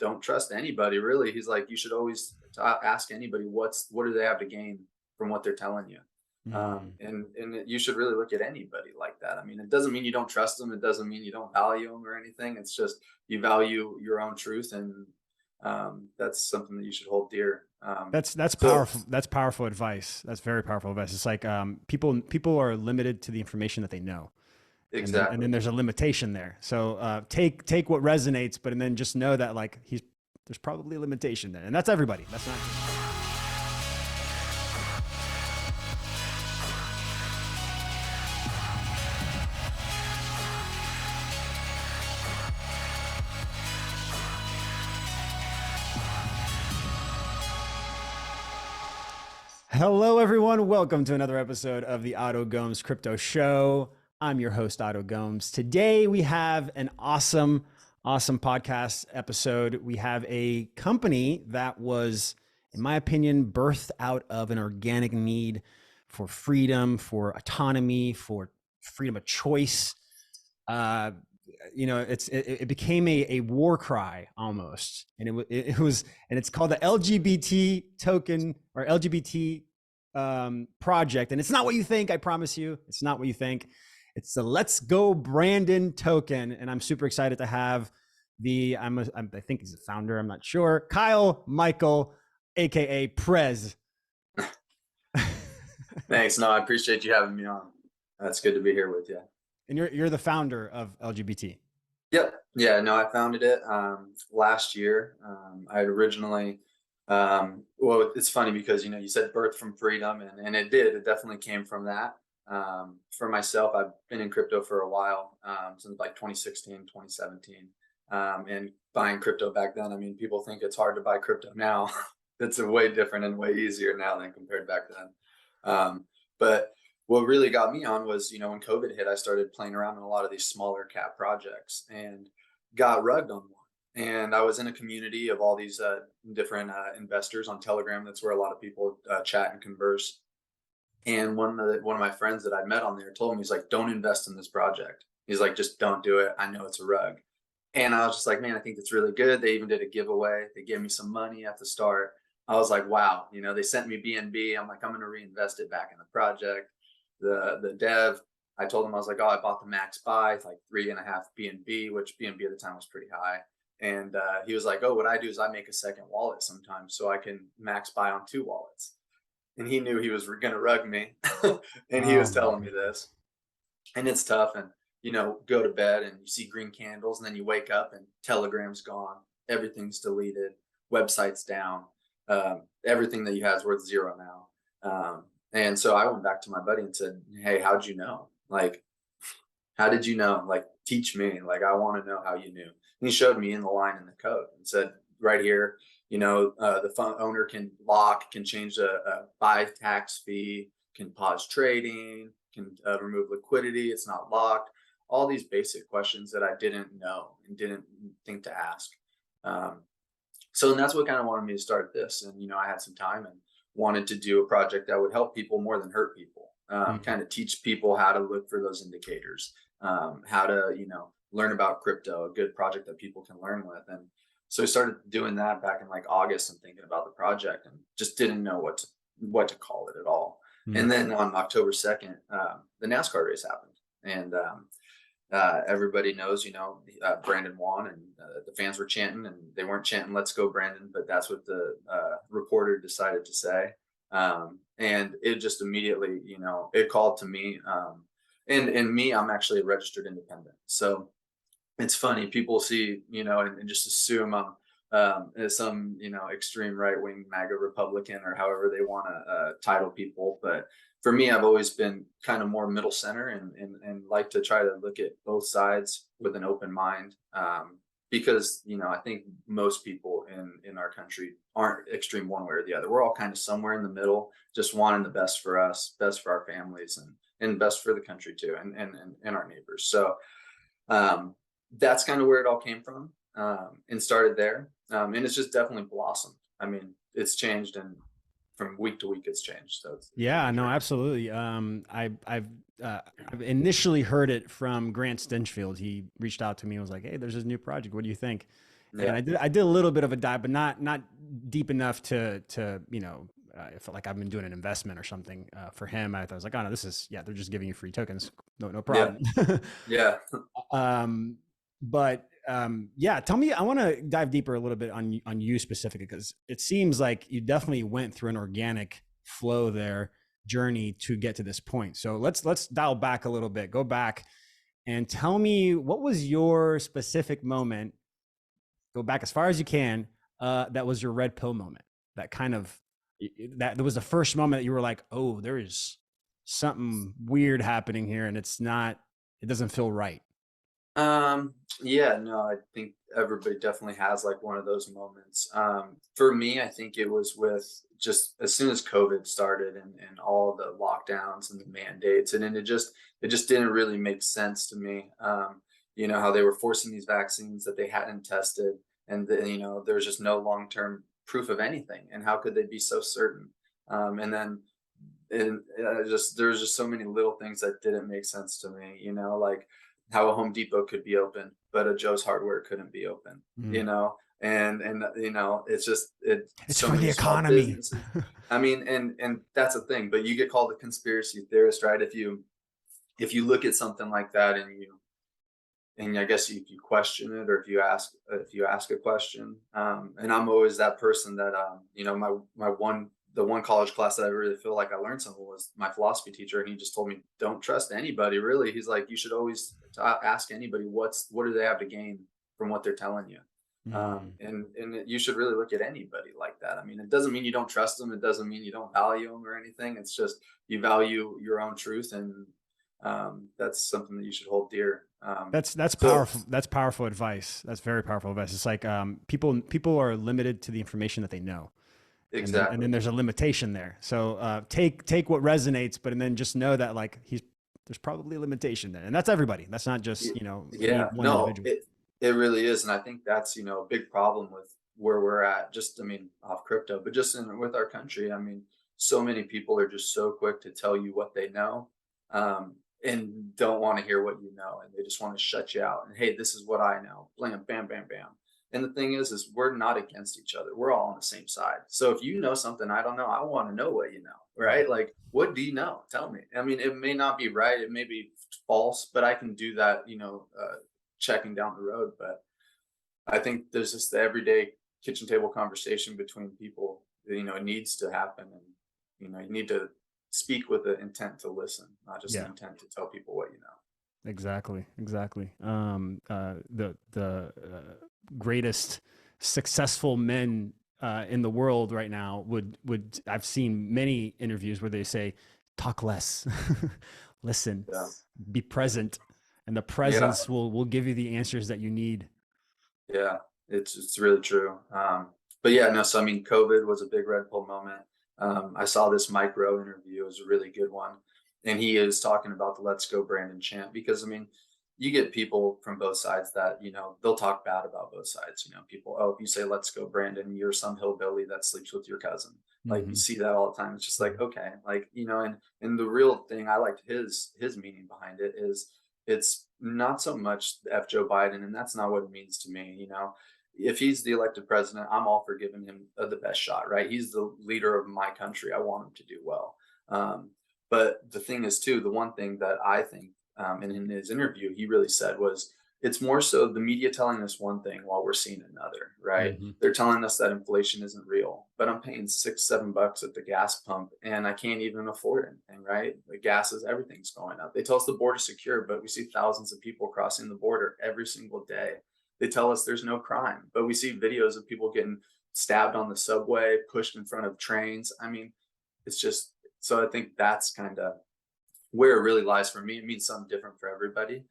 don't trust anybody really. He's like, you should always ask anybody what do they have to gain from what they're telling you. Mm. And you should really look at anybody like that. I mean, it doesn't mean you don't trust them. It doesn't mean you don't value them or anything. It's just you value your own truth, and that's something that you should hold dear. That's So powerful. That's powerful advice. That's very powerful advice. It's like people are limited to the information that they know, and exactly. then there's a limitation there. So take what resonates, but and then just know that like there's probably a limitation there, and that's everybody. That's not. Hello, everyone. Welcome to another episode of the Otto Gomes Crypto Show. I'm your host, Otto Gomes. Today, we have an awesome podcast episode. We have a company that was, in my opinion, birthed out of an organic need for freedom, for autonomy, for freedom of choice. It became a war cry almost, and it was, and it's called the LGBT token or LGBT project. And it's not what you think. I promise you, it's not what you think. It's the Let's Go Brandon token, and I'm super excited to have I think he's the founder. I'm not sure. Kyle Michael, aka Prez. Thanks. No, I appreciate you having me on. That's good to be here with you. And you're the founder of LGBT. Yep. Yeah. No, I founded it last year. I had originally, well, it's funny because you said birth from freedom, and it did. It definitely came from that. For myself, I've been in crypto for a while, since like 2016, 2017, and buying crypto back then. I mean, people think it's hard to buy crypto now. It's a way different and way easier now than compared back then. But what really got me on was, when COVID hit, I started playing around in a lot of these smaller cap projects and got rugged on one. And I was in a community of all these different investors on Telegram. That's where a lot of people chat and converse. And one of my friends that I met on there told me, he's like, "Don't invest in this project." He's like, "Just don't do it. I know it's a rug." And I was just like, "Man, I think that's really good." They even did a giveaway. They gave me some money at the start. I was like, "Wow." They sent me BNB. I'm like, "I'm going to reinvest it back in the project." The dev, I told him, I was like, "Oh, I bought the max buy, like 3.5 BNB, which BNB at the time was pretty high." And he was like, "Oh, what I do is I make a second wallet sometimes so I can max buy on 2 wallets." And he knew he was going to rug me. And he Oh was my telling me goodness. this. And it's tough. And, go to bed and you see green candles, and then you wake up and Telegram's gone. Everything's deleted. Website's down. Everything that you had is worth zero now. And so I went back to my buddy and said, "Hey, how'd you know? Like, how did you know? Like, teach me. Like, I want to know how you knew." And he showed me in the line in the code and said, "Right here, the fund owner can lock, can change a buy tax fee, can pause trading, can remove liquidity. It's not locked." All these basic questions that I didn't know and didn't think to ask. Um, and that's what kind of wanted me to start this. And, I had some time and wanted to do a project that would help people more than hurt people, Mm. kind of teach people how to look for those indicators, how to, learn about crypto, a good project that people can learn with. And so I started doing that back in like August and thinking about the project and just didn't know what to call it at all. Mm. And then on October 2nd, the NASCAR race happened. And everybody knows, Brandon won, and the fans were chanting, and they weren't chanting "Let's go, Brandon," but that's what the reporter decided to say. And it just immediately, it called to me. And me, I'm actually a registered independent. So it's funny, people see, and just assume I'm as some, extreme right wing MAGA Republican or however they want to title people. But for me, I've always been kind of more middle center, and like to try to look at both sides with an open mind. Because, I think most people in our country aren't extreme one way or the other. We're all kind of somewhere in the middle, just wanting the best for us, best for our families, and best for the country too, and our neighbors. So um, that's kind of where it all came from, and started there. And it's just definitely blossomed. I mean, it's changed, and from week to week, it's changed. So it's been Yeah, a no, journey. absolutely. I've initially heard it from Grant Stinchfield. He reached out to me and was like, "Hey, there's this new project. What do you think?" And Yeah. I did a little bit of a dive, but not deep enough to you know, I felt like I've been doing an investment or something for him. I was like, oh no, this is, yeah, they're just giving you free tokens. No Yeah. problem. Yeah. um, but yeah, tell me, I want to dive deeper a little bit on you specifically, because it seems like you definitely went through an organic flow there, journey to get to this point. So let's dial back a little bit, go back and tell me, what was your specific moment, go back as far as you can, that was your red pill moment, that kind of, that was the first moment that you were like, oh, there is something weird happening here and it's not, it doesn't feel right. Yeah, no, I think everybody definitely has like one of those moments. For me, I think it was with just as soon as COVID started and all the lockdowns and the mandates, and then it just didn't really make sense to me. You know, how they were forcing these vaccines that they hadn't tested, and then, you know, there's just no long-term proof of anything, and how could they be so certain? And then just there's just so many little things that didn't make sense to me, you know, like how a Home Depot could be open, but a Joe's Hardware couldn't be open, you Mm. know, and you know, it's just It's so for the many small economy. businesses. I mean, and that's the thing, but you get called a conspiracy theorist, right? If you look at something like that and I guess if you question it, or if you ask a question, and I'm always that person that you know, the one college class that I really feel like I learned something was my philosophy teacher, and he just told me, don't trust anybody really. He's like, you should always ask anybody what do they have to gain from what they're telling you. Mm. You should really look at anybody like that. I mean, it doesn't mean you don't trust them, it doesn't mean you don't value them or anything. It's just you value your own truth, and that's something that you should hold dear. That's So powerful. That's powerful advice. That's very powerful advice. It's like people are limited to the information that they know, and exactly. then there's a limitation there. So take what resonates, but and then just know that like there's probably a limitation there, and that's everybody. That's not just, Y- you know, any Yeah, one no, individual. it really is, and I think that's, you know, a big problem with where we're at. Just, I mean, off crypto, but just with our country. I mean, so many people are just so quick to tell you what they know, and don't want to hear what you know, and they just want to shut you out. And hey, this is what I know. Blam, bam, bam, bam. And the thing is we're not against each other. We're all on the same side. So if you know something I don't know, I want to know what you know, Right. right? Like, what do you know? Tell me. I mean, it may not be right. It may be false, but I can do that, you know, checking down the road. But I think there's just the everyday kitchen table conversation between people that, you know, it needs to happen. And, you know, you need to speak with the intent to listen, not just the Yeah. intent to tell people what you know. Exactly. Exactly. The greatest successful men in the world right now would I've seen many interviews where they say, talk less, listen, Yeah. be present, and the Yeah. presence will give you the answers that you need. Yeah, it's really true. But yeah, no. So I mean, COVID was a big red pill moment. I saw this micro interview; it was a really good one, and he is talking about the "Let's Go Brandon" chant, because I mean, you get people from both sides that, you know, they'll talk bad about both sides. You know, people, oh, if you say "Let's go Brandon," you're some hillbilly that sleeps with your cousin. Like, you Hmm. see that all the time. It's just like, Hmm. okay, like, you know, and the real thing, I liked his meaning behind it is, it's not so much F Joe Biden, and that's not what it means to me. You know, if he's the elected president, I'm all for giving him the best shot, right? He's the leader of my country. I want him to do well. But the thing is, too, the one thing that I think, and in his interview, he really said was, it's more so the media telling us one thing while we're seeing another, right? Hmm. They're telling us that inflation isn't real, but I'm paying $6, $7 at the gas pump, and I can't even afford anything, right? The gas is, everything's going up. They tell us the border's secure, but we see thousands of people crossing the border every single day. They tell us there's no crime, but we see videos of people getting stabbed on the subway, pushed in front of trains. I mean, it's just, so I think that's kind of where it really lies for me. It means something different for everybody.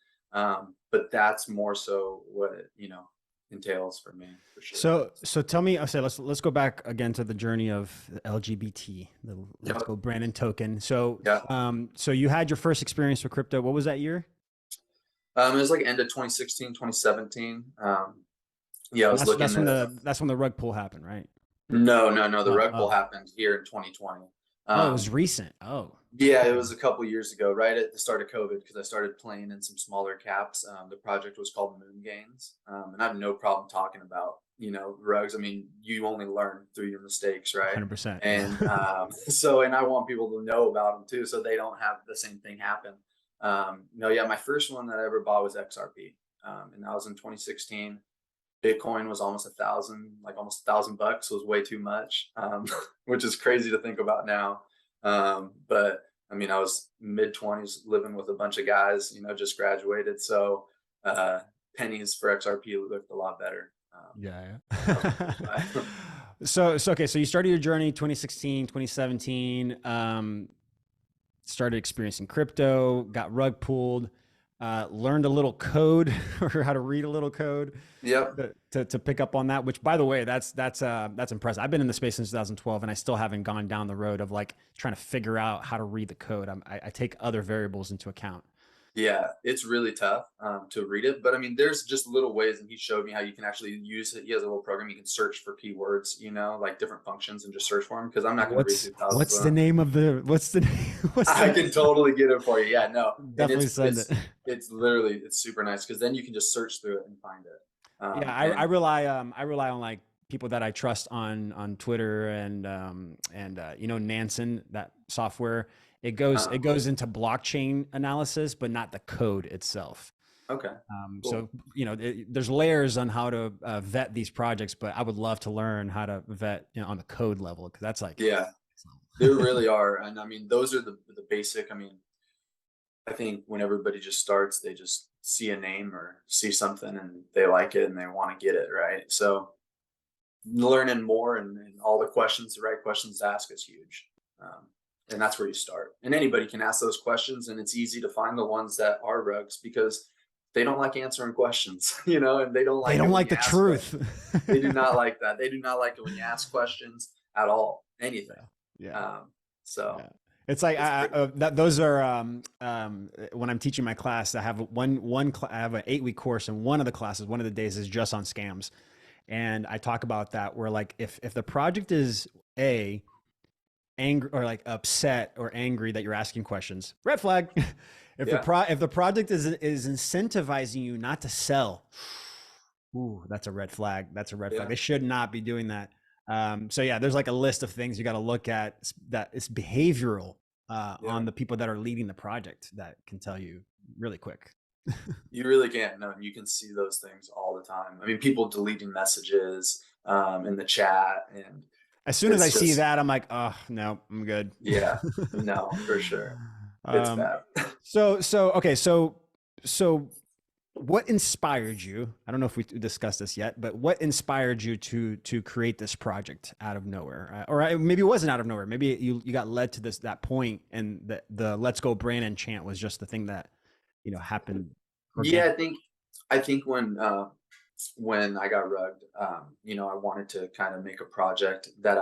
But that's more so what it, you know, entails for me, for sure. So tell me, I say let's go back again to the journey of LGBT, the Let's Yep. Go Brandon token. So Yeah. so you had your first experience with crypto. What was that year? It was like end of 2016, 2017. Yeah, I And was looking at, that's when the rug pull happened, right? no, no, no. The rug pull Oh, happened here in 2020. Oh, it was recent. Oh, Yeah, it was a couple years ago, right at the start of COVID, because I started playing in some smaller caps. The project was called Moon Gains, and I have no problem talking about, rugs. I mean, you only learn through your mistakes, right? 100%. Yeah. And so, and I want people to know about them too, so they don't have the same thing happen. No, yeah, my first one that I ever bought was XRP, and that was in 2016. Bitcoin was almost 1,000, like almost $1,000 was way too much, which is crazy to think about now. But I mean, I was mid 20s living with a bunch of guys, just graduated. So, pennies for XRP looked a lot better. Yeah. That Yeah. was So, okay. So you started your journey 2016, 2017, started experiencing crypto, got rug pulled, learned a little code or how to read a little code Yep. to pick up on that, which by the way, that's impressive. I've been in the space since 2012 and I still haven't gone down the road of like trying to figure out how to read the code. I take other variables into account. Yeah, it's really tough to read it, but I mean, there's just little ways, and he showed me how you can actually use it. He has a little program you can search for keywords, like different functions, and just search for them. Because I'm not going to read through thousands What's of the them. name of the what's the name? I can totally get it for you. Yeah, no, and Definitely send it. it's literally it's super nice because then you can just search through it and find it. Yeah, And I rely on like people that I trust on Twitter and Nansen, that software. It goes into blockchain analysis, but not the code itself. okay, cool. So there's layers on how to vet these projects, but I would love to learn how to vet on the code level because that's like Yeah, there really are, and I mean those are the basic. I mean, I think when everybody just starts, they just see a name or see something and they like it and they want to get it, right? So learning more and all the questions, the right questions to ask is huge. And that's where you start. And anybody can ask those questions, and it's easy to find the ones that are rugs because they don't like answering questions, and they don't like the truth. They do not like that. They do not like it when you ask questions at all, anything. Yeah. So yeah. It's like those are when I'm teaching my class, I have I have an 8-week course, and one of the days is just on scams, and I talk about that where like if the project is angry or like upset or angry that you're asking questions, red flag. If the project is incentivizing you not to sell, ooh, that's a red flag. That's a red flag. They should not be doing that. So yeah, there's like a list of things you got to look at that is behavioral on the people that are leading the project that can tell you really quick. You really can't. No, you can see those things all the time. I mean, people deleting messages in the chat, and as soon as I see that, I'm like, oh no, I'm good. Yeah, no, for sure. It's bad. Okay. So what inspired you? I don't know if we discussed this yet, but what inspired you to create this project out of nowhere? Or maybe it wasn't out of nowhere. Maybe you got led to that point, and the Let's Go Brandon chant was just the thing that, happened. Yeah, I think when I got rugged, I wanted to kind of make a project that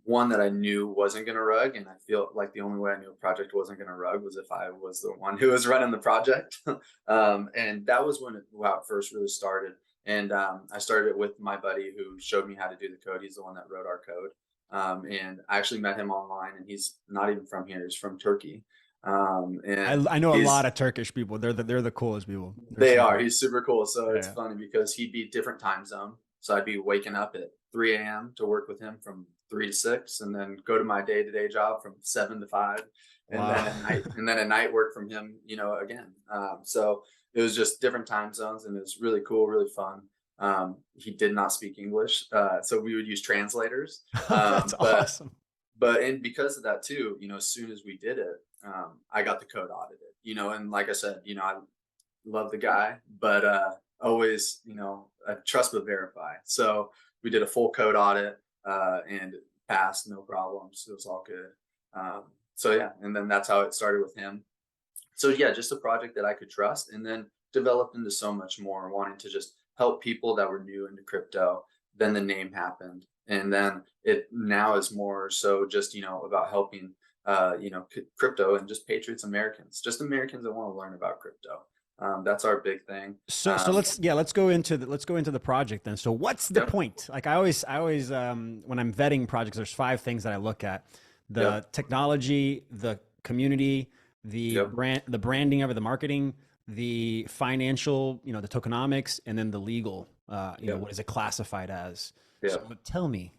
one that I knew wasn't going to rug. And I feel like the only way I knew a project wasn't going to rug was if I was the one who was running the project. And that was when it first really started. And I started it with my buddy who showed me how to do the code. He's the one that wrote our code. And I actually met him online, and he's not even from here. He's from Turkey. And I know a lot of Turkish people. They're the coolest people. They are. He's super cool. So it's funny because he'd be different time zone. So I'd be waking up at 3 a.m. to work with him from 3 to 6, and then go to my day-to-day job from 7 to 5, and then at night work from him, again. So it was just different time zones, and it was really cool, really fun. He did not speak English, so we would use translators. That's awesome. And because of that too, as soon as we did it, I got the code audited, and like I said, I love the guy, but always, I trust but verify. So we did a full code audit, and passed, no problems. It was all good. So yeah, and then that's how it started with him. So yeah, just a project that I could trust, and then developed into so much more, wanting to just help people that were new into crypto. Then the name happened, and then it now is more so just about helping crypto and just patriots, Americans that want to learn about crypto. That's our big thing. So let's go into the project then. So what's the point? Like I always when I'm vetting projects, there's 5 things that I look at. the technology, the community, the branding of it, the marketing, the financial, you know, the tokenomics, and then the legal, you know, what is it classified as? So tell me.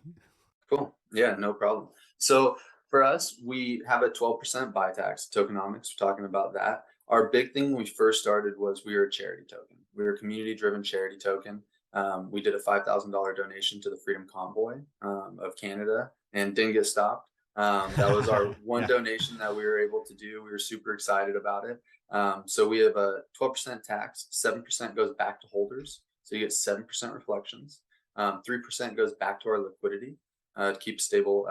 Cool. Yeah, no problem. So for us, we have a 12% buy tax, tokenomics. We're talking about that. Our big thing when we first started was we were a charity token. We were a community-driven charity token. We did a $5,000 donation to the Freedom Convoy of Canada and didn't get stopped. That was our one donation that we were able to do. We were super excited about it. So we have a 12% tax, 7% goes back to holders. So you get 7% reflections. 3% goes back to our liquidity to keep a stable,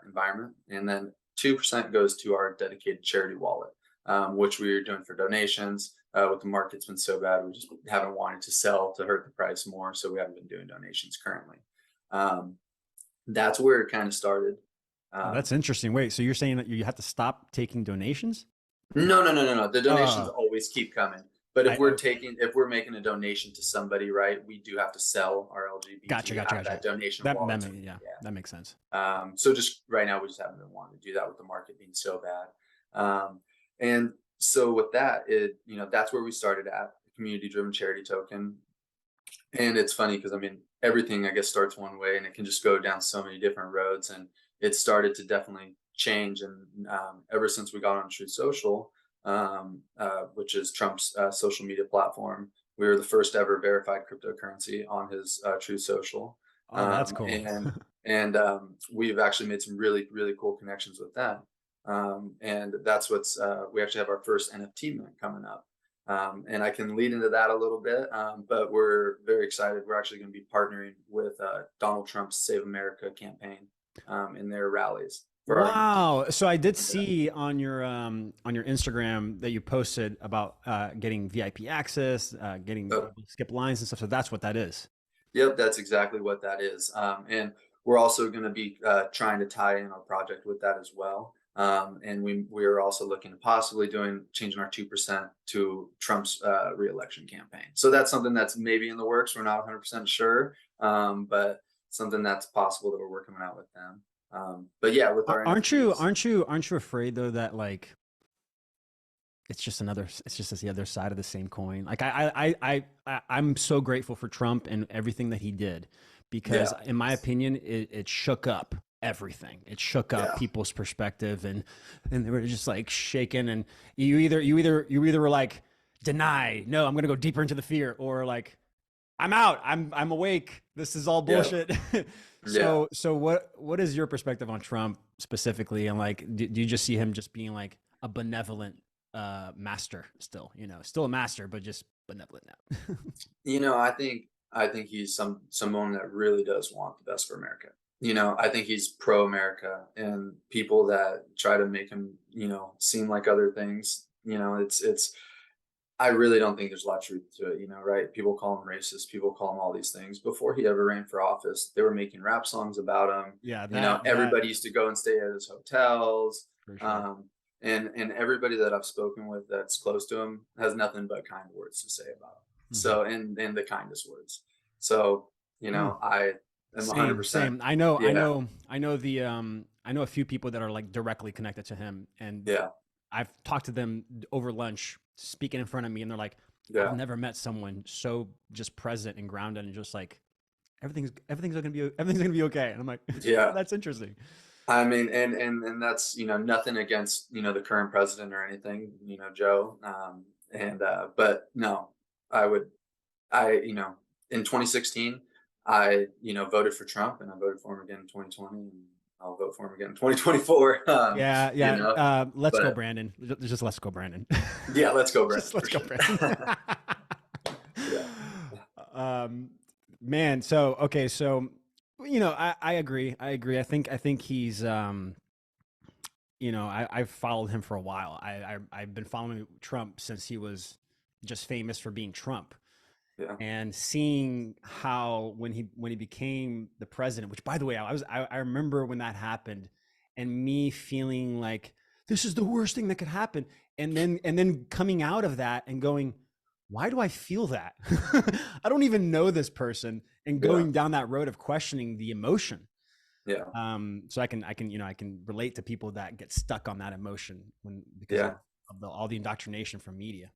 environment. And then 2% goes to our dedicated charity wallet, which we are doing for donations. With the market's been so bad, we just haven't wanted to sell to hurt the price more. So we haven't been doing donations currently. That's where it kind of started. That's interesting. Wait, so you're saying that you have to stop taking donations? No. The donations always keep coming. But if we're making a donation to somebody, right, we do have to sell our LGBT. Gotcha. That donation. That makes sense. So just right now, we just haven't been wanting to do that with the market being so bad. And so with that, that's where we started at, community-driven charity token. And it's funny because, I mean, everything, I guess, starts one way and it can just go down so many different roads. And it started to definitely change. And ever since we got on Truth Social, which is Trump's social media platform, we were the first ever verified cryptocurrency on his Truth Social. Oh, that's cool. And we've actually made some really, really cool connections with that. And that's we actually have our first NFT mint coming up. And I can lead into that a little bit, but we're very excited. We're actually going to be partnering with Donald Trump's Save America campaign in their rallies. Wow! So I did see on your Instagram that you posted about getting VIP access, getting skip lines and stuff. So that's what that is. Yep, that's exactly what that is. And we're also going to be trying to tie in our project with that as well. And we are also looking at possibly changing our 2% to Trump's re-election campaign. So that's something that's maybe in the works. We're not 100% sure, but something that's possible that we're working out with them. But yeah, with our aren't you afraid though that like it's just the other side of the same coin? Like I'm so grateful for Trump and everything that he did, because in my opinion it shook up everything. It shook up people's perspective, and they were just like shaken. And you either were like, deny, no, I'm gonna go deeper into the fear, or like, I'm out, I'm awake, this is all bullshit. So what is your perspective on Trump specifically? And like, do you just see him just being like a benevolent master still, still a master, but just benevolent now? I think he's someone that really does want the best for America. I think he's pro-America, and people that try to make him, seem like other things, I really don't think there's a lot of truth to it, right? People call him racist. People call him all these things. Before he ever ran for office, they were making rap songs about him. Yeah. Everybody used to go and stay at his hotels. For sure. And everybody that I've spoken with that's close to him has nothing but kind words to say about him. So, and the kindest words. So, I am 100%. Same. I know a few people that are like directly connected to him, and I've talked to them over lunch, speaking in front of me, and they're like, I've never met someone so just present and grounded and just like everything's gonna be okay. And I'm like, that's interesting. I mean, and that's, nothing against, the current president or anything, Joe. But no, in 2016, I, voted for Trump, and I voted for him again in 2020, and I'll vote for him again in 2024. Let's go, Brandon. Just let's go, Brandon. Yeah, let's go, Brandon. Let's go, Brandon. Man, so okay, so I agree. I think he's I've followed him for a while. I've been following Trump since he was just famous for being Trump. And seeing how when he became the president, which by the way, I remember when that happened, and me feeling like this is the worst thing that could happen, and then coming out of that and going, why do I feel that? I don't even know this person, and going down that road of questioning the emotion. Yeah. So I can, you know, I can relate to people that get stuck on that emotion because Yeah. of all the indoctrination from media.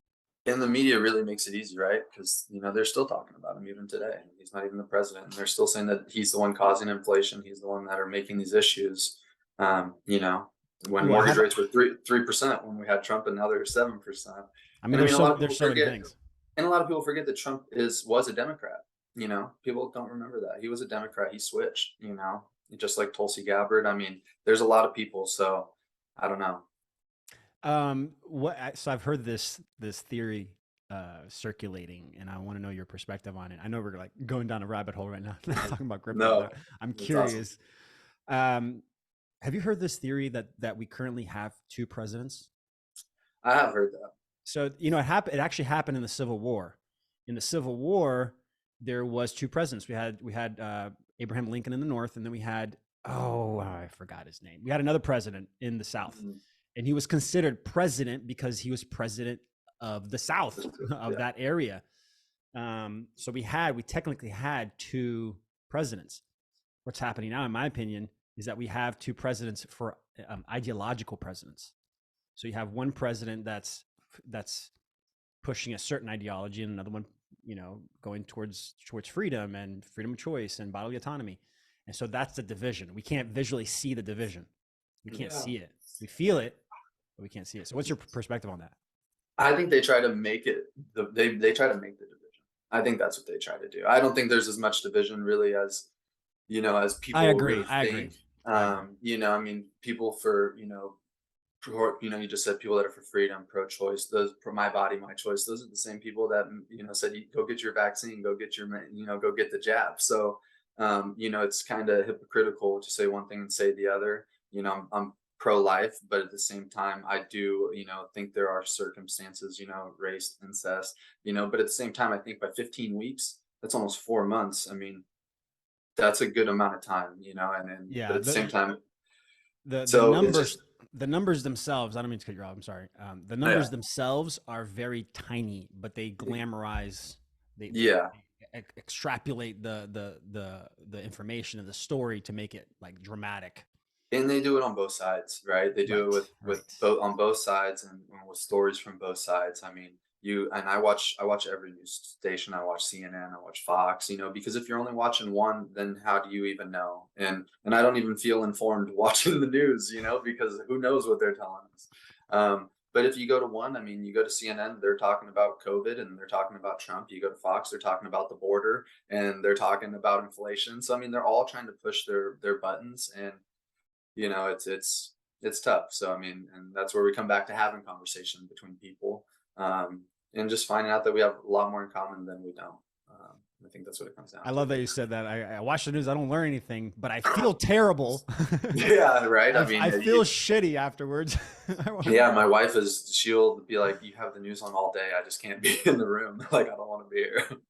And the media really makes it easy, right? Because they're still talking about him even today. He's not even the president, and they're still saying that he's the one causing inflation. He's the one that are making these issues. You know, when Well, mortgage rates were 3% when we had Trump, and now they're 7%. I mean, And I mean, a lot of there's people so many forget, things. and a lot of people forget that Trump was a Democrat. People don't remember that he was a Democrat. He switched. Just like Tulsi Gabbard. I mean, there's a lot of people. So I don't know. So I've heard this theory circulating, and I want to know your perspective on it. I know we're like going down a rabbit hole right now talking about crypto, No, but I'm that's awesome. curious. Have you heard this theory that we currently have two presidents? I have heard that. So, you know, it actually happened in the Civil War. In the Civil War, there was two presidents. We had Abraham Lincoln in the North, and then we had, I forgot his name. We had another president in the South. Mhm. And he was considered president because he was president of the South, of Yeah. that area. So we technically had two presidents. What's happening now, in my opinion, is that we have two presidents for ideological presidents. So you have one president that's pushing a certain ideology, and another one, you know, going towards freedom and freedom of choice and bodily autonomy. And so that's the division. We can't visually see the division. We can't see it. We feel it, but we can't see it. So what's your perspective on that? I think they try to make it they try to make the division. I think that's what they try to do. I don't think there's as much division really as as I people agree. really I agree. think. I mean, people you just said people that are for freedom, pro-choice, those for my body, my choice. Those are the same people that said, go get your vaccine, go get go get the jab. So, it's kind of hypocritical to say one thing and say the other. I'm pro-life, but at the same time, I do, think there are circumstances, race, incest, but at the same time, I think by 15 weeks, that's almost 4 months. I mean, that's a good amount of time, but Yeah. at the same time, The so it's numbers just, the numbers themselves, I don't mean to cut you off, I'm sorry. The numbers yeah, themselves are very tiny, but they glamorize, they yeah. extrapolate the information and the story to make it like dramatic. And they do it on both sides, right? They do it Right, with right. both on both sides and with stories from both sides. I mean, I watch every news station. I watch CNN, I watch Fox, because if you're only watching one, then how do you even know? And I don't even feel informed watching the news, because who knows what they're telling us. But if you go to one, I mean, you go to CNN, they're talking about COVID and they're talking about Trump. You go to Fox, they're talking about the border and they're talking about inflation. So I mean, they're all trying to push their buttons, and it's tough. So I mean, and that's where we come back to having conversation between people, and just finding out that we have a lot more in common than we don't. I think that's what it comes down I to. love that you said that. I watch the news, I don't learn anything, but I feel terrible. Yeah, right. I mean, I feel shitty afterwards. yeah, my wife she'll be like, "You have the news on all day. I just can't be in the room. Like, I don't want to be here." I'm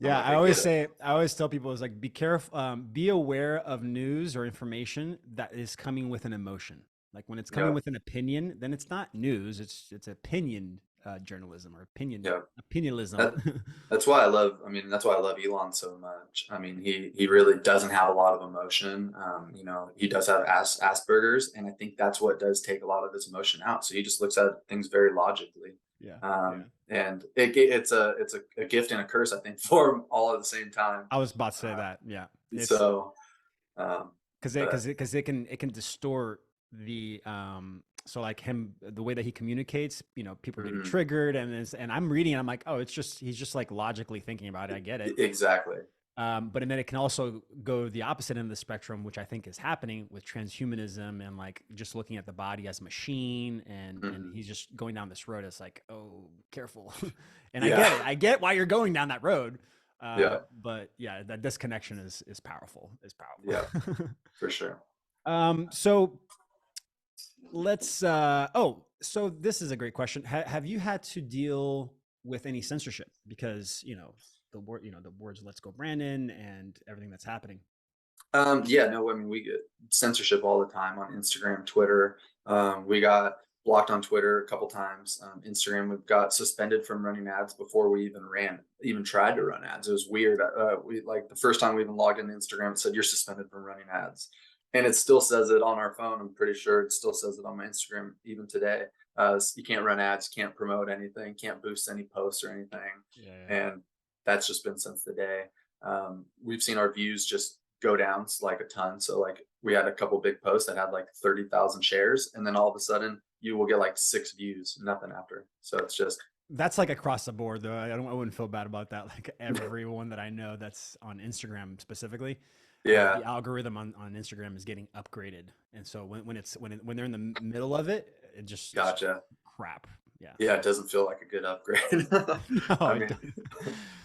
Yeah, like, I get it. I always tell people, is like, be careful, be aware of news or information that is coming with an emotion. Like when it's coming Yeah, with an opinion, then it's not news. It's opinion journalism or yeah. opinionism. That that's why I love. I mean, that's why I love Elon so much. I mean, he really doesn't have a lot of emotion. He does have Asperger's, and I think that's what does take a lot of his emotion out. So he just looks at things very logically. Yeah, yeah. And it's a gift and a curse, I think, for him all at the same time. I was about to say Uh, that. Yeah, it's so, but it can distort the so like the way that he communicates, you know, people are getting mhm, triggered, and I'm reading and I'm like, oh, he's just like logically thinking about it. I get it. exactly. But and then it can also go the opposite end of the spectrum, which I think is happening with transhumanism and like just looking at the body as a machine, and Mhm. he's just going down this road. It's like, oh, careful. And I get Yeah, it. I get why you're going down that road. yeah, But yeah, that disconnection is powerful. Is yeah, powerful. for sure. So let's. So this is a great question. Have you had to deal with any censorship because the words "Let's Go Brandon" and everything that's happening? Yeah, no, I mean, we get censorship all the time on Instagram, Twitter. We got blocked on Twitter a couple times. Instagram, we got suspended from running ads before we even tried to run ads. It was weird. We like the first time we even logged into Instagram, it said you're suspended from running ads. and it still says it on our phone. I'm pretty sure it still says it on my Instagram even today. You can't run ads, can't promote anything, can't boost any posts or anything. Yeah. And that's just been since the day. We've seen our views just go down like a ton. So like we had a couple big posts that had like 30,000 shares, and then all of a sudden you will get like 6 views, nothing after. So it's just, That's like across the board though. I wouldn't feel bad about that. Like everyone that I know that's on Instagram specifically, yeah, the algorithm on Instagram is getting upgraded. And so when they're in the middle of it, it's gotcha. crap. Yeah. Yeah, it doesn't feel like a good upgrade. No, I it mean, doesn't.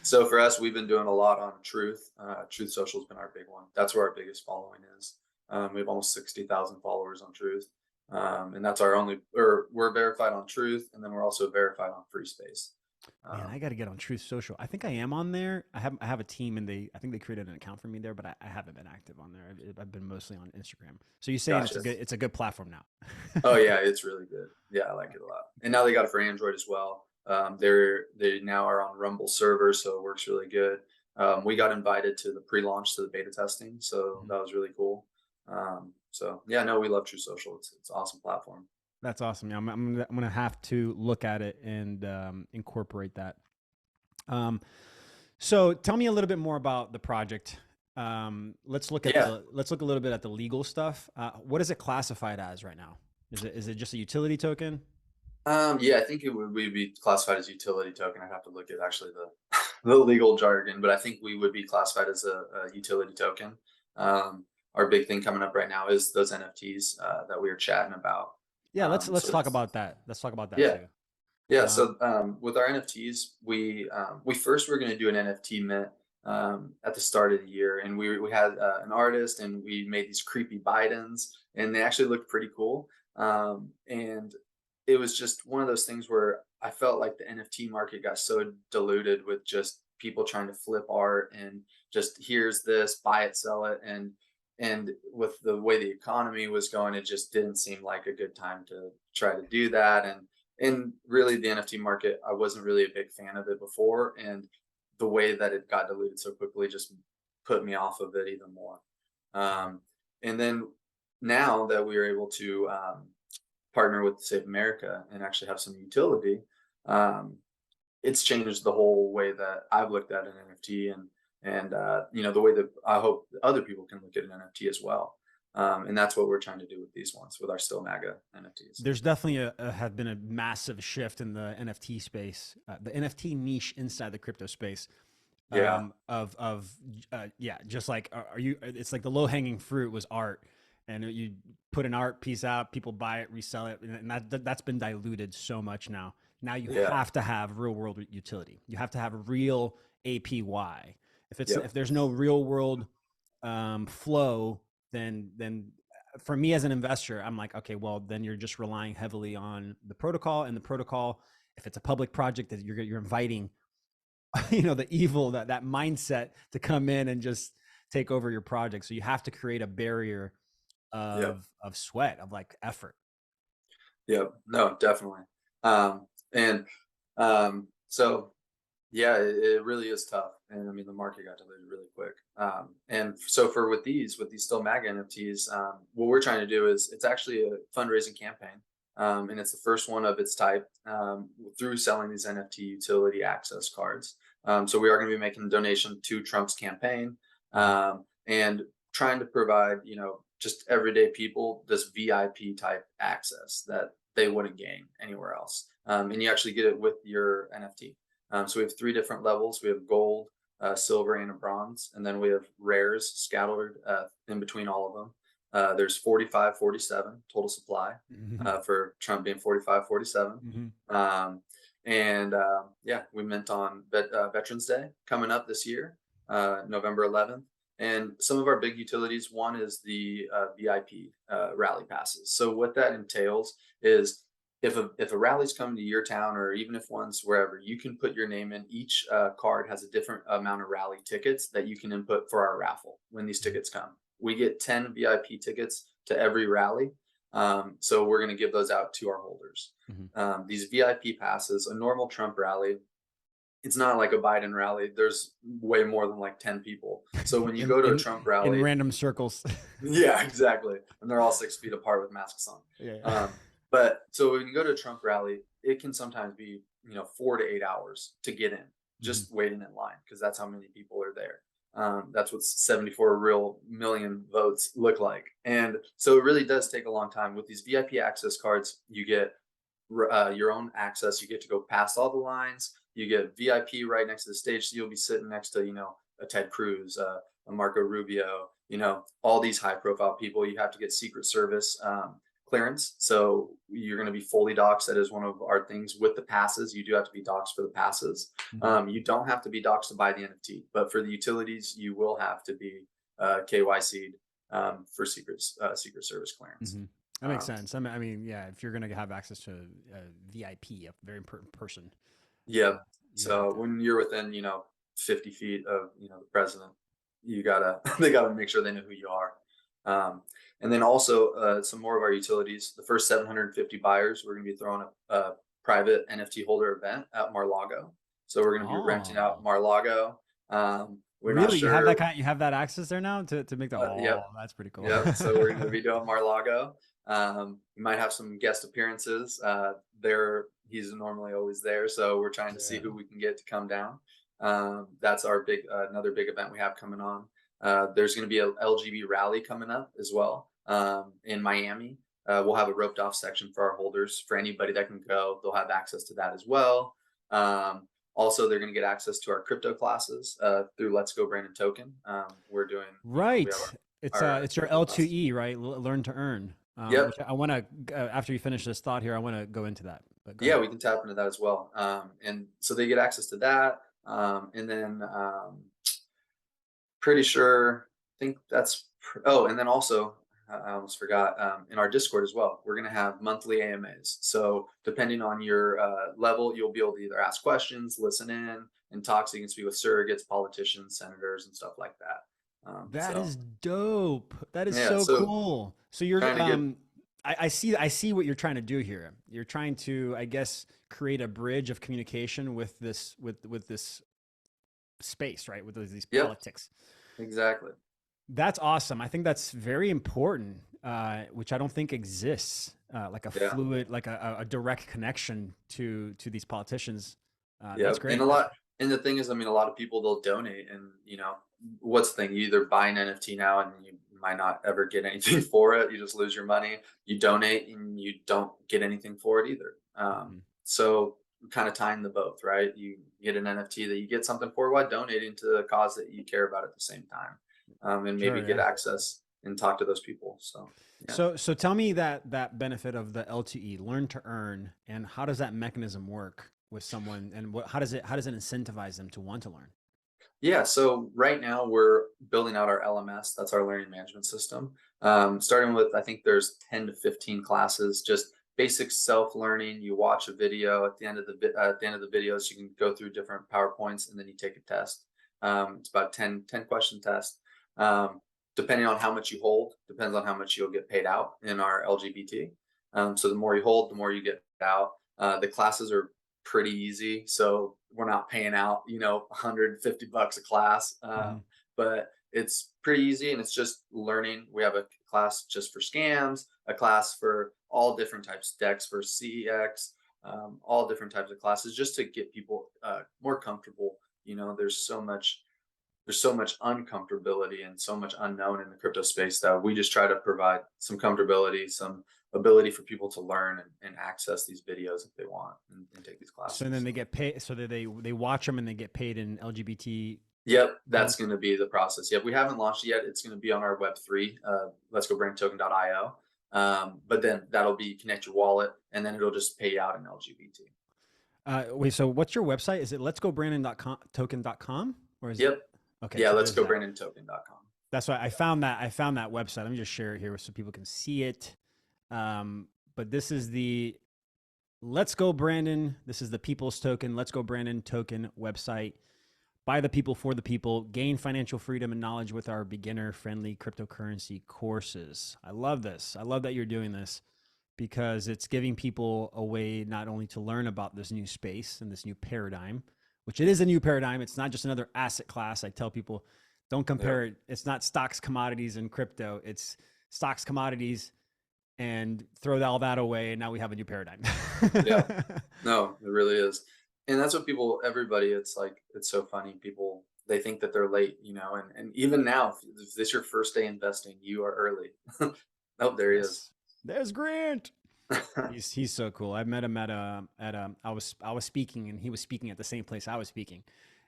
so for us, we've been doing a lot on Truth. Truth Social has been our big one. That's where our biggest following is. We have almost 60,000 followers on Truth. And that's our only, or we're verified on Truth, and then we're also verified on Free Space. Man, I got to get on Truth Social. I think I am on there. I have a team, and I think they created an account for me there, but I haven't been active on there. I've been mostly on Instagram. So you're saying Gotcha. it's a good platform now. Oh yeah, it's really good. Yeah, I like it a lot. And now they got it for Android as well. They now are on Rumble server, so it works really good. We got invited to the pre-launch, to the beta testing, so Mhm. that was really cool. So yeah, no, we love True Social. It's an awesome platform. That's awesome. Yeah, I'm gonna have to look at it and incorporate that. Um, so tell me a little bit more about the project. Let's look Yeah. let's look a little bit at the legal stuff. What is it classified as right now? Is it just a utility token? Yeah, I think it would we be classified as utility token. I'd have to look at actually the the legal jargon, but I think we would be classified as a utility token. Um, our big thing coming up right now is those NFTs that we were chatting about. Yeah, let's So talk about that. Let's talk about that yeah, too. yeah. Um, So with our NFTs, we first were going to do an NFT mint at the start of the year, and we had an artist, and we made these creepy Bidens, and they actually looked pretty cool. And it was just one of those things where I felt like the NFT market got so diluted with just people trying to flip art and just here's this, buy it, sell it, and with the way the economy was going, it just didn't seem like a good time to try to do that. And really the NFT market, I wasn't really a big fan of it before, and the way that it got diluted so quickly just put me off of it even more. And then now that we were able to partner with Save America and actually have some utility, um, it's changed the whole way that I've looked at an NFT, and you know, the way that I hope other people can look at an NFT as well. And that's what we're trying to do with these ones, with our Still MAGA NFTs. there's definitely have been a massive shift in the NFT space, the NFT niche inside the crypto space. Yeah, Yeah, just like are you? It's like the low hanging fruit was art, and you put an art piece out, people buy it, resell it, and that's been diluted so much now. Now you yeah, have to have real world utility. You have to have real APY. yep, If there's no real world flow, then for me as an investor, I'm like, okay, well then you're just relying heavily on the protocol, and the protocol. If it's a public project that you're inviting, the evil, that mindset to come in and just take over your project. So you have to create a barrier yep, of sweat, of like effort. yep. No, definitely. And so yeah, it really is tough. And I mean, the market got diluted really quick. And so with these Still MAGA NFTs, what we're trying to do is it's actually a fundraising campaign. And it's the first one of its type through selling these NFT utility access cards. So we are going to be making a donation to Trump's campaign, and trying to provide, you know, just everyday people this VIP type access that they wouldn't gain anywhere else. And you actually get it with your NFT. So we have 3 different levels. We have gold, silver, and a bronze, and then we have rares scattered in between all of them. There's 45, 47 total supply, Mm-hmm. for Trump being 45, 47. Mm-hmm. Yeah, we mint on Veterans Day coming up this year, November 11th. And some of our big utilities, one is the VIP rally passes. So what that entails is if a rally's coming to your town, or even if one's wherever, you can put your name in. Each card has a different amount of rally tickets that you can input for our raffle when these tickets come. We get 10 VIP tickets to every rally. So we're going to give those out to our holders. Mm-hmm. These VIP passes, a normal Trump rally it's not like a Biden rally. There's way more than like 10 people. So when you in go to a in Trump in rally, random circles. yeah, exactly. And they're all 6 feet apart with masks on. Yeah. But so when you go to a Trump rally, it can sometimes be, 4 to 8 hours to get in, Mhm. just waiting in line, because that's how many people are there. That's what 74 real million votes look like. And so it really does take a long time. With these VIP access cards, you get your own access. You get to go past all the lines. You get VIP right next to the stage. So you'll be sitting next to, a Ted Cruz, a Marco Rubio, all these high profile people. You have to get Secret Service clearance. So you're going to be fully doxxed. That is one of our things with the passes. You do have to be doxxed for the passes. Mhm. You don't have to be doxxed to buy the NFT, but for the utilities, you will have to be KYC'd for Secret Service clearance. Mhm. That makes Um, sense. I mean, yeah, if you're gonna have access to a VIP, a very important person, Yep. you have So to. when you're within, 50 feet of, the president, you gotta they gotta make sure they know who you are. And then also some more of our utilities. The first 750 buyers, we're gonna be throwing a private NFT holder event at Mar-Lago. So we're gonna be renting out Oh, Mar-Lago. We're not really? You have that sure. kind? You have that access there now to make the? Yep. Oh, that's pretty cool. Yep. So we're going to be doing Mar-Lago. We might have some guest appearances. He's normally always there, so we're trying to see Yeah. who we can get to come down. That's our big another big event we have coming on. There's going to be a LGB rally coming up as well in Miami. We'll have a roped off section for our holders. For anybody that can go, they'll have access to that as well. Also, they're going to get access to our crypto classes through Let's Go Brandon Token. We're doing, we have Right. our It's your crypto class. L2E, right? Learn to earn. Which Yep. I want to after you finish this thought here, I want to go into that. But go Yeah, ahead. we can tap into that as well. And so they get access to that. And then pretty sure, I think oh, and then also, I almost forgot, in our Discord as well, we're going to have monthly AMAs. So depending on your level, you'll be able to either ask questions, listen in, and talk. So you can speak with surrogates, politicians, senators, and stuff like that. That So is dope. That is yeah, so so cool. So you're trying to get, I see what you're trying to do here. You're trying to, I guess, create a bridge of communication with this space, right? With these yep, politics. exactly. That's awesome. I think that's very important, which I don't think exists. Like a Yeah. fluid, like a direct connection to these politicians. That's Yep. And great. a lot, and the thing is, I mean, a lot of people, they'll donate, and what's the thing? You either buy an NFT now and you might not ever get anything for it. You just lose your money. You donate and you don't get anything for it either. Mhm. So kind of tying the both, right? You get an NFT that you get something for while donating to a cause that you care about at the same time, and maybe Sure, get yeah. access and talk to those people. So yeah. So tell me that benefit of the LTE, learn to earn, and how does that mechanism work with someone, and how does it incentivize them to want to learn? Yeah, so right now we're building out our LMS. That's our learning management system. Starting with, I think there's 10 to 15 classes, just basic self-learning. You watch a video at the end of at the end of the videos, you can go through different PowerPoints and then you take a test. It's about 10 question test. Depending on how much you hold, depends on how much you'll get paid out in our LGBT. So the more you hold, the more you get out. The classes are pretty easy. So we're not paying out, $150 a class. Mhm. But it's pretty easy and it's just learning. We have a class just for scams, a class for all different types of decks for CEX, all different types of classes just to get people more comfortable. There's so much uncomfortability and so much unknown in the crypto space that we just try to provide some comfortability, some ability for people to learn and access these videos if they want and take these So classes. then they So, get paid. So that they watch them and they get paid in LGBT yep, that's coins. going to be the process. Yep, we haven't launched yet. It's going to be on our Web3, let's go brandtoken.io. But then that'll be connect your wallet and then it'll just pay you out in LGBT. Wait, so what's your website? Is it letsgobrandontoken.com or is it? Yep. Okay, Yeah, so let's there's go that. brandontoken.com. That's why I found that website. Let me just share it here so people can see it. But this is the Let's Go Brandon. This is the People's Token. Let's Go Brandon Token website. By the people, for the people. Gain financial freedom and knowledge with our beginner-friendly cryptocurrency courses. I love this. I love that you're doing this because it's giving people a way not only to learn about this new space and this new paradigm, which it is a new paradigm. It's not just another asset class. I tell people, don't compare it. It's not stocks, commodities, and crypto. It's stocks, commodities, and throw all that away. And now we have a new paradigm. Yeah. No, it really is. And that's what people, everybody, it's like, it's so funny. People, they think that they're late, and even now, if this is your first day investing, you are early. Oh, there he is. Yes. There's Grant. He's so cool. I met him I was speaking and he was speaking at the same place I was speaking.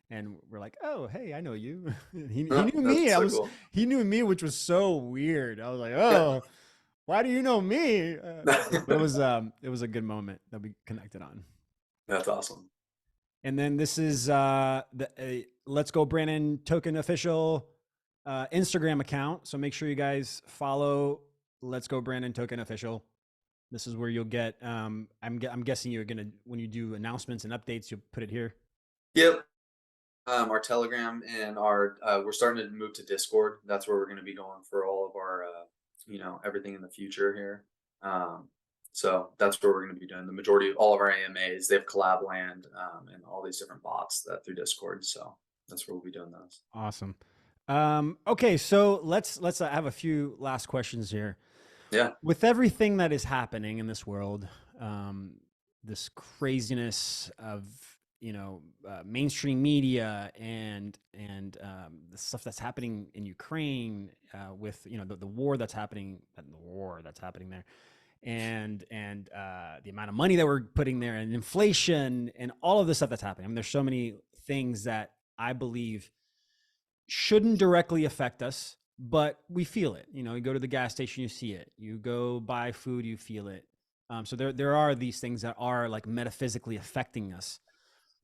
And we're like, oh, hey, I know you. he knew me. So cool. He knew me, which was so weird. I was like, oh, why do you know me? But it was a good moment that we connected on. That's awesome. And then this is the Let's Go Brandon Token official Instagram account. So make sure you guys follow Let's Go Brandon Token official. This is where you'll get. I'm guessing you're gonna, when you do announcements and updates, you'll put it here. Yep. Our Telegram and our we're starting to move to Discord. That's where we're going to be going for all of our everything in the future here. So that's where we're going to be doing the majority of all of our AMAs. They have collab land and all these different bots that through Discord. So that's where we'll be doing those. Awesome. Okay, so let's have a few last questions here. Yeah. With everything that is happening in this world, this craziness of mainstream media and the stuff that's happening in Ukraine with the war that's happening there, and the amount of money that we're putting there, and inflation, and all of this stuff that's happening. I mean, there's so many things that I believe shouldn't directly affect us, but we feel it. You go to the gas station, you see it. You go buy food, you feel it. So there are these things that are like metaphysically affecting us.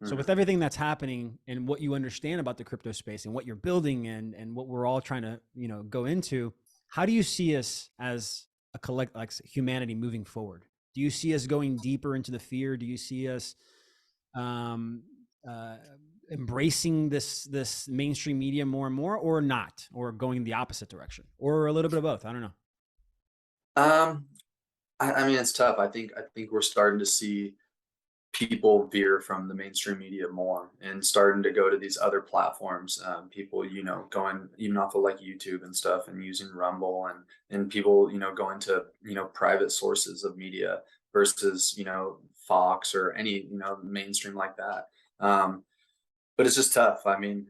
So with everything that's happening and what you understand about the crypto space and what you're building and what we're all trying to, go into, how do you see us as a collective, like humanity, moving forward? Do you see us going deeper into the fear? Do you see us embracing this mainstream media more and more, or not, or going the opposite direction, or a little bit of both? I don't know. I mean, it's tough. I think we're starting to see people veer from the mainstream media more and starting to go to these other platforms. People, going even off of like YouTube and stuff and using Rumble and people, going to, private sources of media versus, Fox or any, mainstream like that. But it's just tough. I mean,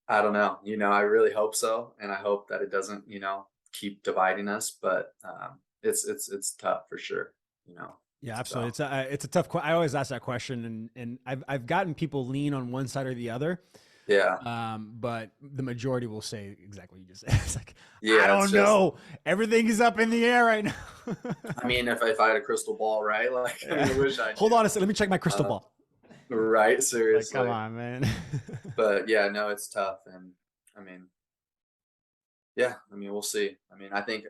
I don't know, I really hope so. And I hope that it doesn't, keep dividing us, but it's tough for sure, Yeah, absolutely. So. It's a tough question. I always ask that question, and I've gotten people lean on one side or the other. Yeah. But the majority will say exactly what you just said. It's like, yeah, I don't know. Everything is up in the air right now. I mean, if I had a crystal ball, right? Like, I wish I. Hold on a second. Let me check my crystal ball. Right. Seriously. Like, come on, man. But yeah, no, it's tough, and I mean, yeah. I mean, we'll see. I mean, I think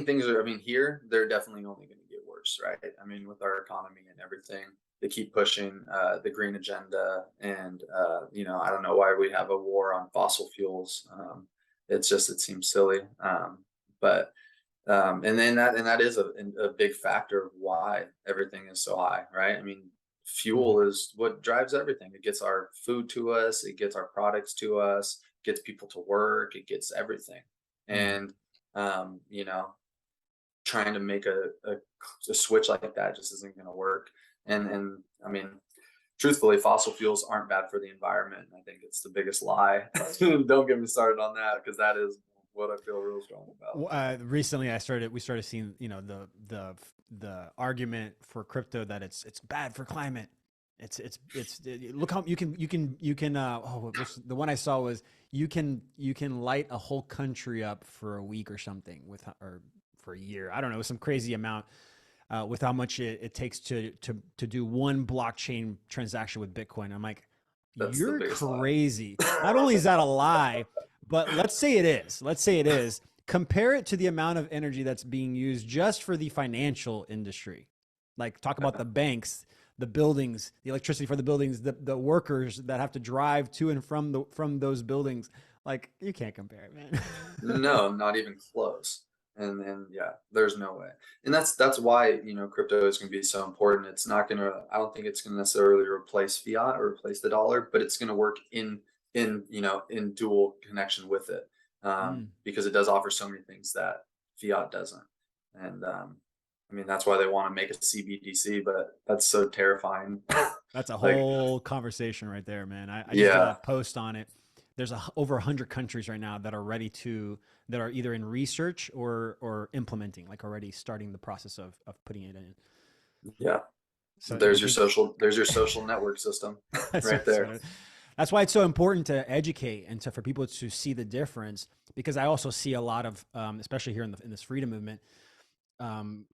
things are. I mean, here they're definitely only going to get worse, right? I mean, with our economy and everything, they keep pushing the green agenda, and I don't know why we have a war on fossil fuels. It seems silly, but and that is a big factor of why everything is so high, right? I mean, fuel is what drives everything. It gets our food to us, it gets our products to us, gets people to work, it gets everything, and trying to make a switch like that just isn't going to work. And I mean, truthfully, fossil fuels aren't bad for the environment. I think it's the biggest lie. Don't get me started on that, because that is what I feel real strong about. Recently, we started seeing, the argument for crypto that it's bad for climate. It's look how you can the one I saw was you can light a whole country up for a week or something or for a year. I don't know, some crazy amount with how much it takes to do one blockchain transaction with Bitcoin. I'm like, you're crazy. Not only is that a lie, but let's say it is. Compare it to the amount of energy that's being used just for the financial industry. Like, talk about the banks, the buildings, the electricity for the buildings, the workers that have to drive to and from those buildings. Like, you can't compare it, man. No, not even close. And yeah, there's no way. And that's why, crypto is going to be so important. It's not going to, I don't think it's going to necessarily replace fiat or replace the dollar, but it's going to work in dual connection with it. Mm. Because it does offer so many things that fiat doesn't. And I mean, that's why they want to make a CBDC, but that's so terrifying. That's a Like, whole conversation right there, man. I just did a yeah, post on it. There's over 100 countries right now that are ready to, that are either in research or implementing, like already starting the process of putting it in. yeah. So, and I think There's your social network system that's right what's there. gonna, that's why it's so important to educate and for people to see the difference. Because I also see a lot of, especially here in this freedom movement,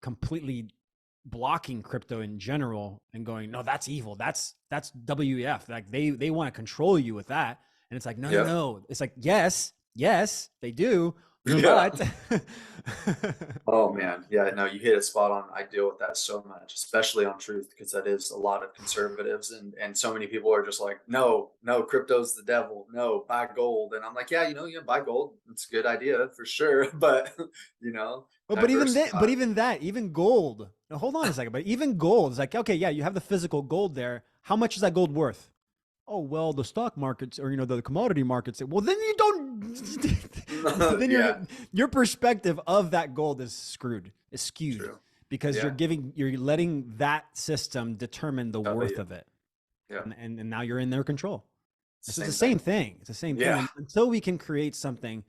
completely blocking crypto in general and going, no, that's evil. That's WEF. Like they want to control you with that. And it's like, no, no, Yep. no. It's like, yes, they do, Yeah. but Oh man, yeah, no, you hit a spot on. I deal with that so much, especially on truth, because that is a lot of conservatives, and so many people are just like, no, no, crypto's the devil. No, buy gold. And I'm like, yeah, yeah, buy gold. It's a good idea for sure, but but even then, diversify. even gold. Now, hold on a second. But even gold is like, okay, yeah, you have the physical gold there. How much is that gold worth? Oh, well, the stock markets or the commodity markets. Well, then you don't. Then Yeah, your perspective of that gold is skewed true. because Yeah, you're letting that system determine the tell worth you. of it, Yeah, and now you're in their control. It's the same same thing. thing. It's the same thing. Yeah, And until we can create something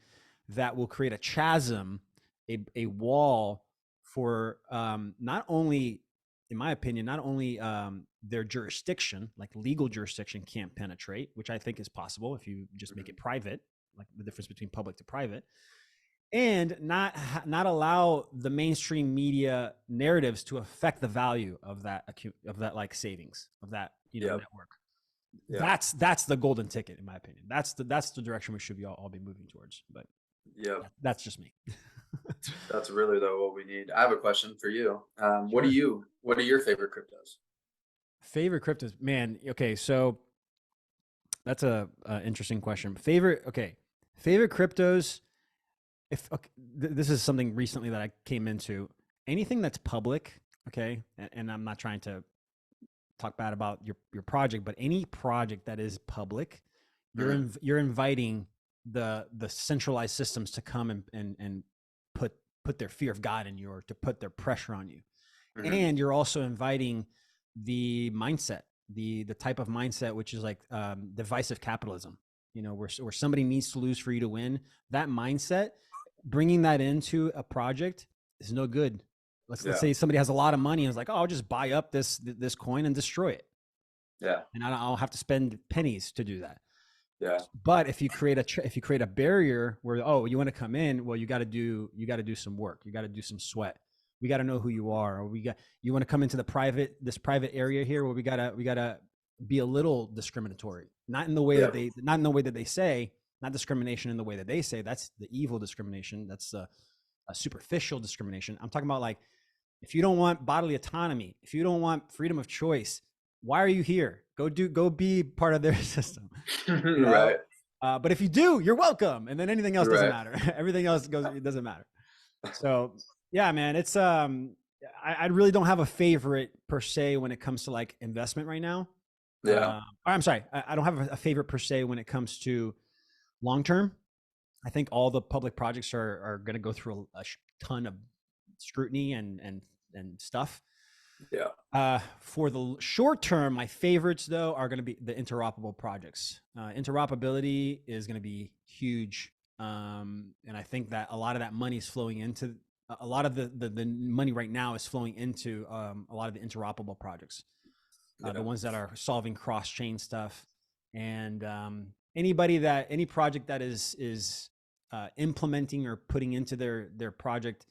that will create a chasm, a wall for not only, in my opinion, not only their jurisdiction, like legal jurisdiction can't penetrate, which I think is possible if you just make it mhm, private, like the difference between public to private, and not allow the mainstream media narratives to affect the value of that like savings of that yep, network. yeah, That's the golden ticket, in my opinion. That's the direction we should be all be moving towards. But yep. that's just me. That's really though what we need. I have a question for you. Sure. What are your favorite cryptos? Favorite cryptos, man. Okay, so that's a interesting question. Favorite cryptos. If okay, this is something recently that I came into, anything that's public. Okay, and I'm not trying to talk bad about your project, but any project that is public, Hmm. you're inviting the centralized systems to come and put put their fear of God in you, or to put their pressure on you. Hmm. And you're also inviting the mindset, the type of mindset which is like divisive capitalism, where somebody needs to lose for you to win. That mindset, bringing that into a project is no good. Let's Yeah, say somebody has a lot of money and is like, oh, I'll just buy up this coin and destroy it, yeah, and I'll have to spend pennies to do that. yeah, But if you create a barrier where, oh, you want to come in, well, you got to do some work, you got to do some sweat, we got to know who you are, or you want to come into this private area here, where we gotta be a little discriminatory, not in the way yeah, that they say, not discrimination in the way that they say. That's the evil discrimination. That's a superficial discrimination. I'm talking about, like, if you don't want bodily autonomy, if you don't want freedom of choice, why are you here? Go be part of their system, you know. right, But if you do, you're welcome, and then anything else doesn't right. matter. Everything else goes, it doesn't matter. So yeah, man, it's I really don't have a favorite per se when it comes to like investment right now. Yeah, I'm sorry, I don't have a favorite per se when it comes to long term. I think all the public projects are going to go through a ton of scrutiny and stuff. yeah, For the short term, my favorites though are going to be the interoperable projects. Interoperability is going to be huge, and I think that a lot of that money is flowing into a lot of the money right now is flowing into a lot of the interoperable projects, the yeah, ones that are solving cross chain stuff, and any project that is implementing or putting into their project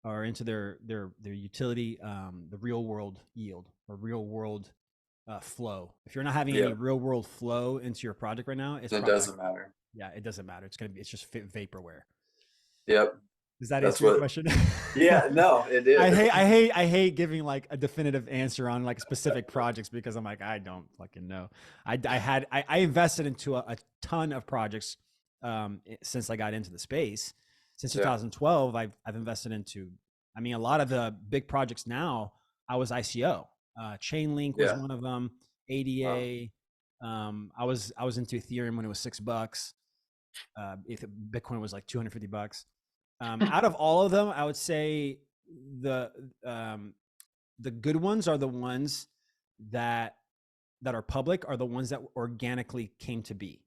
or into their utility, the real world yield or real world flow. If you're not having yeah. any real world flow into your project right now, it's It probably not. doesn't matter. Yeah, it doesn't matter. It's just vaporware. Yep, Does that that's answer your what. question? Yeah, no, it did. I hate giving like a definitive answer on like specific projects, because I'm like, I don't fucking know. I invested into a ton of projects since I got into the space, since 2012, I've invested into, I mean, a lot of the big projects now, I was ICO. Chainlink was one of them. ADA. I was into Ethereum when it was $6. If Bitcoin was like $250. Out of all of them, I would say the good ones are the ones that are public, are the ones that organically came to be,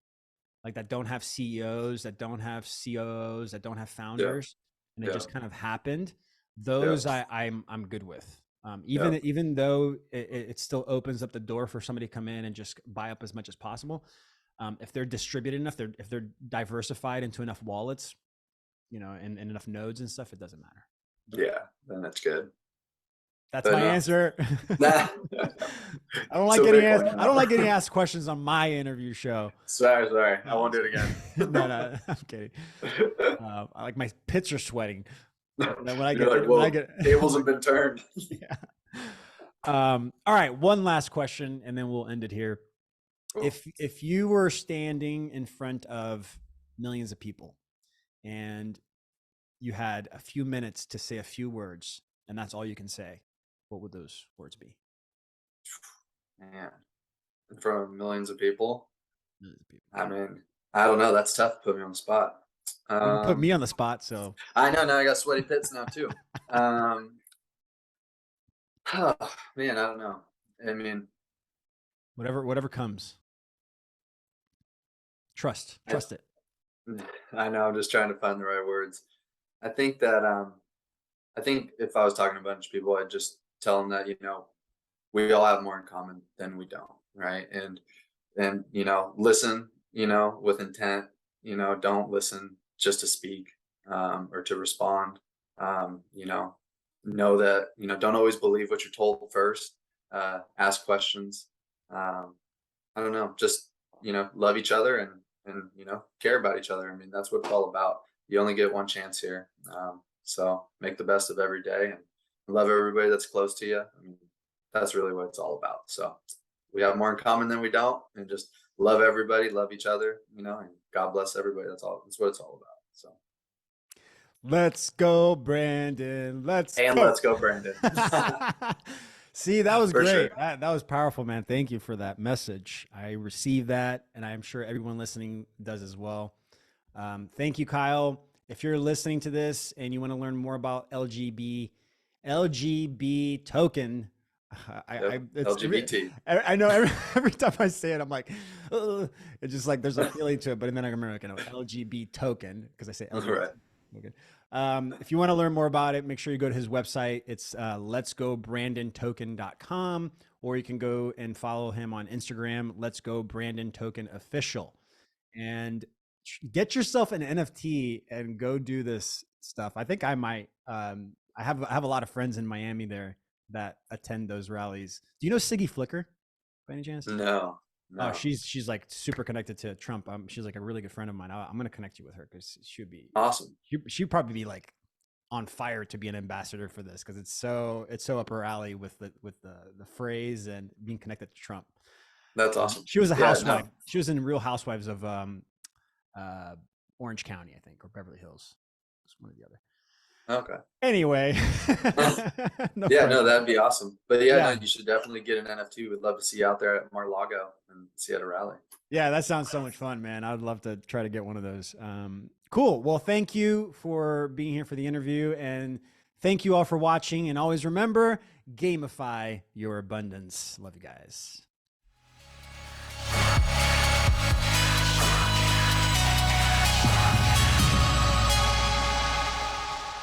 like that don't have CEOs, that don't have COOs, that don't have founders, and it just kind of happened. Those I'm good with. Even though it still opens up the door for somebody to come in and just buy up as much as possible. If they're distributed enough, if they're diversified into enough wallets, you know, and enough nodes and stuff, it doesn't matter. Yeah, then that's good. That's my answer. I don't like getting asked questions on my interview show. Sorry. I won't do it again. No, I'm kidding. I like my pits are sweating. When I get tables have been turned. Yeah. All right, one last question, and then we'll end it here. Cool. If you were standing in front of millions of people, and you had a few minutes to say a few words, and that's all you can say, what would those words be? Man, in front of millions of people. I mean, I don't know. That's tough to put me on the spot. You can put me on the spot, so. I know. Now I got sweaty pits now too. Oh, man, I don't know. I mean, whatever comes. Trust it. I know. I'm just trying to find the right words. I think that I think if I was talking to a bunch of people, I'd just tell them that, you know, we all have more in common than we don't, right? And you know, listen, you know, with intent. You know, don't listen just to speak or to respond. You know that, you know, don't always believe what you're told first. Ask questions. I don't know, just, you know, love each other and you know, care about each other. I mean, that's what it's all about. You only get one chance here. So make the best of every day and love everybody that's close to you. I mean, that's really what it's all about. So we have more in common than we don't, and just love everybody, love each other, you know, and God bless everybody. That's what it's all about. So let's go, Brandon. Let's go, Brandon. See, that was great. Sure. That was powerful, man. Thank you for that message. I received that, and I'm sure everyone listening does as well. Thank you, Kyle. If you're listening to this and you want to learn more about LGB token, LGBT. I know every time I say it, I'm like, it's just like there's a feeling to it. But then I remember, LGB token, because I say LGBT. Right. If you want to learn more about it, make sure you go to his website. It's LetsGoBrandonToken.com, or you can go and follow him on Instagram, LetsGoBrandonToken official, and get yourself an NFT and go do this stuff. I think I might. I have a lot of friends in Miami there that attend those rallies. Do you know Siggy Flicker by any chance? No. Oh, she's like super connected to Trump. She's like a really good friend of mine. I'm gonna connect you with her because she would be awesome. She'd probably be like on fire to be an ambassador for this, because it's so up her alley with the phrase and being connected to Trump. That's awesome. She was a housewife. No. She was in Real Housewives of Orange County, I think, or Beverly Hills. It's one or the other. Okay. Anyway. No, that'd be awesome. But no, you should definitely get an NFT. We'd love to see you out there at Mar-a-Lago and see you at a rally. Yeah, that sounds so much fun, man. I'd love to try to get one of those. Cool. Well, thank you for being here for the interview, and thank you all for watching. And always remember, gamify your abundance. Love you guys.